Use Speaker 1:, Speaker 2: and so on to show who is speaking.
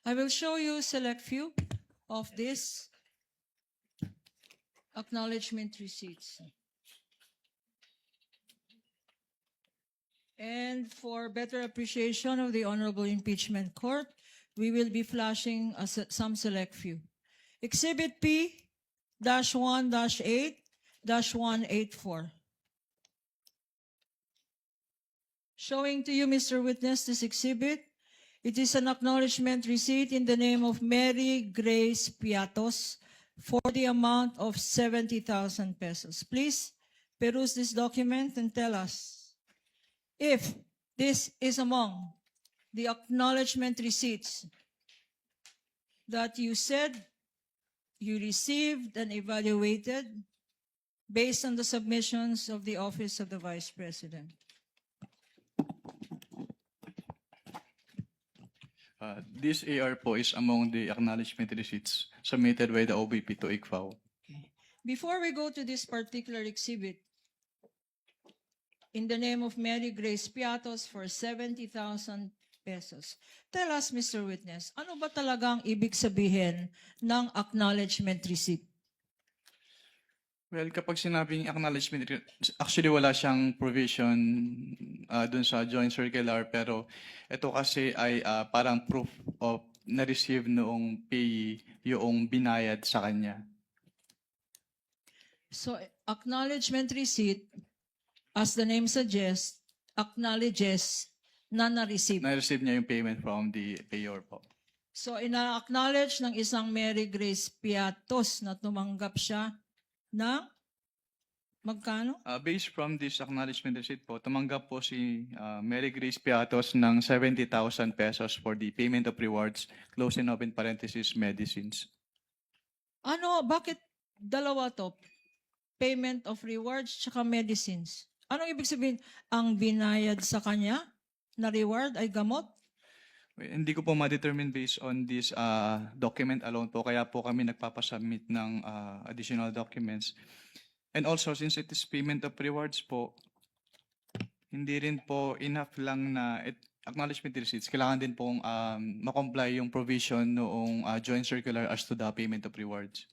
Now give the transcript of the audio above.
Speaker 1: I will show you select few of these acknowledgement receipts. And for better appreciation of the Honorable Impeachment Court, we will be flashing some select few. Exhibit P-1-8-184. Showing to you, Mr. Witness, this exhibit. It is an acknowledgement receipt in the name of Mary Grace Piatos for the amount of 70,000 pesos. Please peruse this document and tell us if this is among the acknowledgement receipts that you said you received and evaluated based on the submissions of the Office of the Vice President.
Speaker 2: This AR po is among the acknowledgement receipts submitted by the OVP to ICFAO.
Speaker 1: Before we go to this particular exhibit, in the name of Mary Grace Piatos for 70,000 pesos, tell us, Mr. Witness, ano ba talagang ibig sabihin ng acknowledgement receipt?
Speaker 2: Well, kapag sinabing acknowledgement, actually wala siyang provision dun sa joint circular, pero ito kasi ay parang proof of na-receive noong payee yung binayad sa kanya.
Speaker 1: So, acknowledgement receipt, as the name suggests, acknowledges na na-receive.
Speaker 2: Na-receive niya yung payment from the payor po.
Speaker 1: So, ina-acknowledge ng isang Mary Grace Piatos na tumanggap siya ng magkano?
Speaker 2: Based from this acknowledgement receipt po, tumanggap po si Mary Grace Piatos ng 70,000 pesos for the payment of rewards, close and open parenthesis, medicines.
Speaker 1: Ano, bakit dalawa to? Payment of rewards tsaka medicines. Anong ibig sabihin? Ang binayad sa kanya na reward ay gamot?
Speaker 2: Hindi ko po ma-determine based on this document alone po, kaya po kami nagpapasubmit ng additional documents. And also, since it is payment of rewards po, hindi rin po enough lang na acknowledgement receipts. Kailangan din pong ma-comply yung provision noong joint circular as to the payment of rewards.